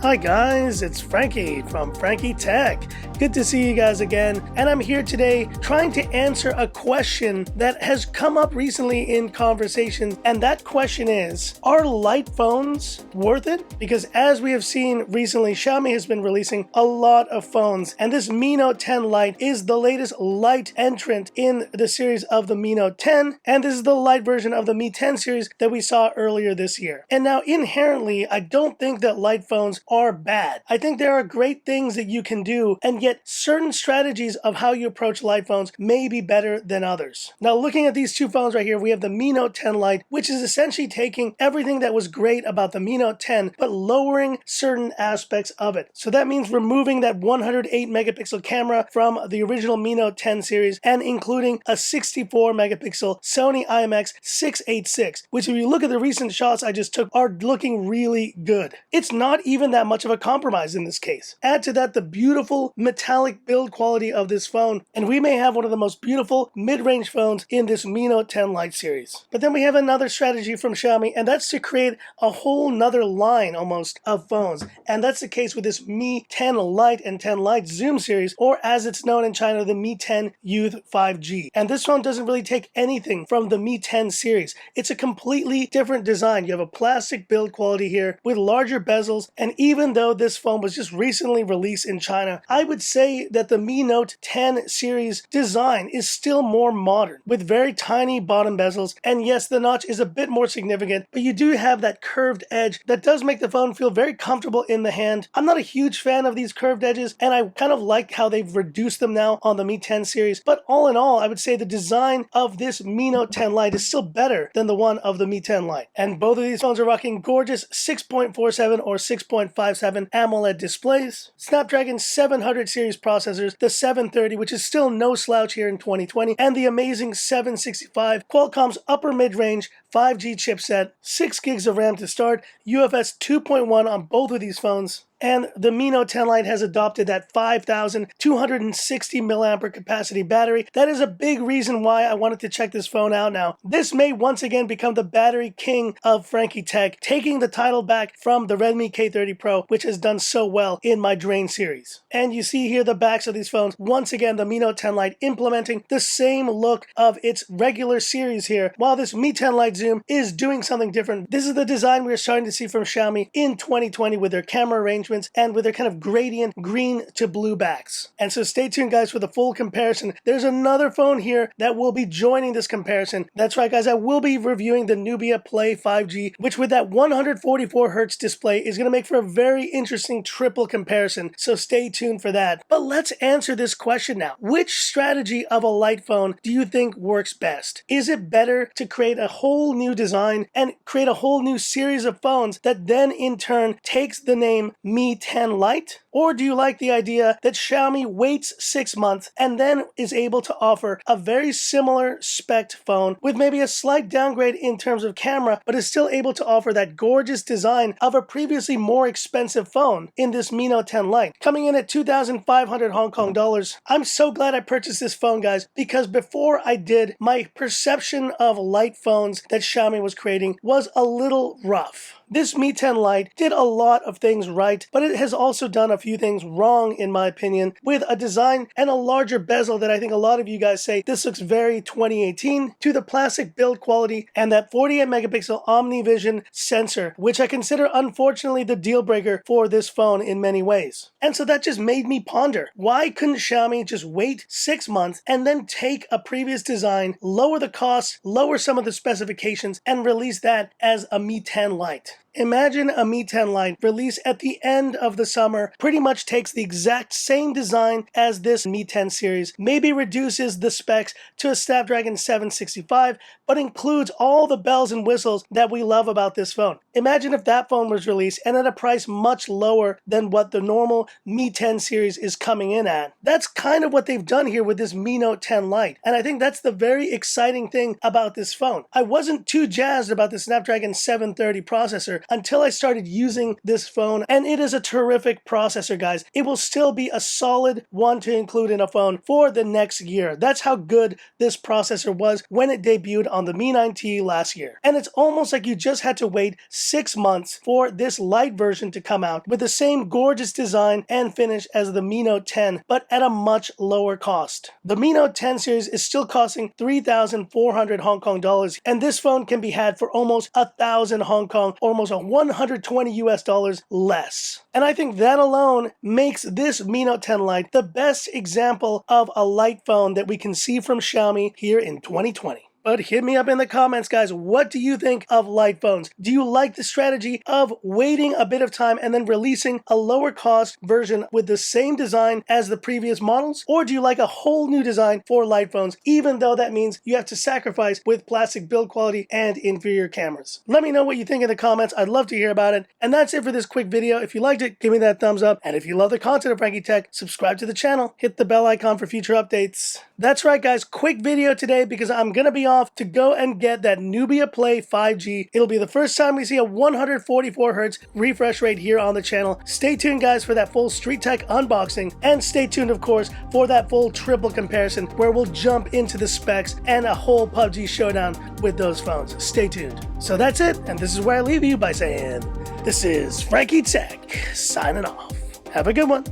Hi guys, it's Frankie from Frankie Tech. Good to see you guys again, and I'm here today trying to answer a question that has come up recently in conversation, and that question is, are light phones worth it? Because as we have seen recently, Xiaomi has been releasing a lot of phones, and this Mi Note 10 Lite is the latest light entrant in the series of the Mi Note 10, and this is the light version of the Mi 10 series that we saw earlier this year. And now inherently, I don't think that light phones are bad. I think there are great things that you can do, and yet certain strategies of how you approach light phones may be better than others. Now looking at these two phones right here, we have the Mi Note 10 Lite, which is essentially taking everything that was great about the Mi Note 10, but lowering certain aspects of it. So that means removing that 108 megapixel camera from the original Mi Note 10 series and including a 64 megapixel Sony IMX686, which if you look at the recent shots I just took are looking really good. It's not even that much of a compromise in this case. Add to that the beautiful metallic build quality of this phone, and we may have one of the most beautiful mid-range phones in this Mi Note 10 Lite series. But then we have another strategy from Xiaomi, and that's to create a whole nother line almost of phones. And that's the case with this Mi 10 Lite and 10 Lite Zoom series, or as it's known in China, the Mi 10 Youth 5G. And this phone doesn't really take anything from the Mi 10 series. It's a completely different design. You have a plastic build quality here with larger bezels, and even though this phone was just recently released in China, I would say that the Mi Note 10 series design is still more modern with very tiny bottom bezels, and yes, the notch is a bit more significant, but you do have that curved edge that does make the phone feel very comfortable in the hand. I'm not a huge fan of these curved edges, and I kind of like how they've reduced them now on the Mi 10 series, but all in all, I would say the design of this Mi Note 10 Lite is still better than the one of the Mi 10 Lite. And both of these phones are rocking gorgeous 6.47 or 6.57 AMOLED displays, Snapdragon 700 series processors, the 730, which is still no slouch here in 2020, and the amazing 765, Qualcomm's upper mid-range 5G chipset, 6 gigs of RAM to start, UFS 2.1 on both of these phones. And the Mi Note 10 Lite has adopted that 5,260 mAh capacity battery. That is a big reason why I wanted to check this phone out now. This may once again become the battery king of Frankie Tech, taking the title back from the Redmi K30 Pro, which has done so well in my Drain series. And you see here the backs of these phones. Once again, the Mi Note 10 Lite implementing the same look of its regular series here, while this Mi 10 Lite Zoom is doing something different. This is the design we're starting to see from Xiaomi in 2020 with their camera arrangements and with their kind of gradient green to blue backs. And so stay tuned guys for the full comparison. There's another phone here that will be joining this comparison. That's right guys, I will be reviewing the Nubia Play 5G, which with that 144 Hz display is going to make for a very interesting triple comparison. So stay tuned for that. But let's answer this question now. Which strategy of a light phone do you think works best? Is it better to create a whole new design and create a whole new series of phones that then in turn takes the name Mi 10 Lite? Or do you like the idea that Xiaomi waits 6 months and then is able to offer a very similar spec'd phone with maybe a slight downgrade in terms of camera, but is still able to offer that gorgeous design of a previously more expensive phone in this Mi Note 10 Lite, coming in at 2,500 Hong Kong dollars. I'm so glad I purchased this phone, guys, because before I did, my perception of light phones that Xiaomi was creating was a little rough. This Mi 10 Lite did a lot of things right, but it has also done a few things wrong in my opinion, with a design and a larger bezel that I think a lot of you guys say this looks very 2018, to the plastic build quality and that 48 megapixel OmniVision sensor, which I consider unfortunately the deal breaker for this phone in many ways. And so that just made me ponder, why couldn't Xiaomi just wait 6 months and then take a previous design, lower the cost, lower some of the specifications, and release that as a Mi 10 Lite? Imagine a Mi 10 Lite released at the end of the summer, pretty much takes the exact same design as this Mi 10 series, maybe reduces the specs to a Snapdragon 765, but includes all the bells and whistles that we love about this phone. Imagine if that phone was released and at a price much lower than what the normal Mi 10 series is coming in at. That's kind of what they've done here with this Mi Note 10 Lite, and I think that's the very exciting thing about this phone. I wasn't too jazzed about the Snapdragon 730 processor processor until I started using this phone, and it is a terrific processor, guys. It will still be a solid one to include in a phone for the next year. That's how good this processor was when it debuted on the Mi 9T last year. And it's almost like you just had to wait 6 months for this Lite version to come out with the same gorgeous design and finish as the Mi Note 10, but at a much lower cost. The Mi Note 10 series is still costing 3,400 Hong Kong dollars, and this phone can be had for almost 1,000 Hong Kong, almost 120 US dollars less. And I think that alone makes this Mi Note 10 Lite the best example of a light phone that we can see from Xiaomi here in 2020. But hit me up in the comments, guys. What do you think of light phones? Do you like the strategy of waiting a bit of time and then releasing a lower cost version with the same design as the previous models? Or do you like a whole new design for light phones, even though that means you have to sacrifice with plastic build quality and inferior cameras? Let me know what you think in the comments. I'd love to hear about it. And that's it for this quick video. If you liked it, give me that thumbs up. And if you love the content of Frankie Tech, subscribe to the channel. Hit the bell icon for future updates. That's right, guys. Quick video today because I'm going to be off to go and get that Nubia Play 5G. It'll be the first time we see a 144 Hz refresh rate here on the channel. Stay tuned, guys, for that full Street Tech unboxing, and stay tuned, of course, for that full triple comparison where we'll jump into the specs and a whole PUBG showdown with those phones. Stay tuned. So that's it, and this is where I leave you by saying, this is Frankie Tech signing off. Have a good one.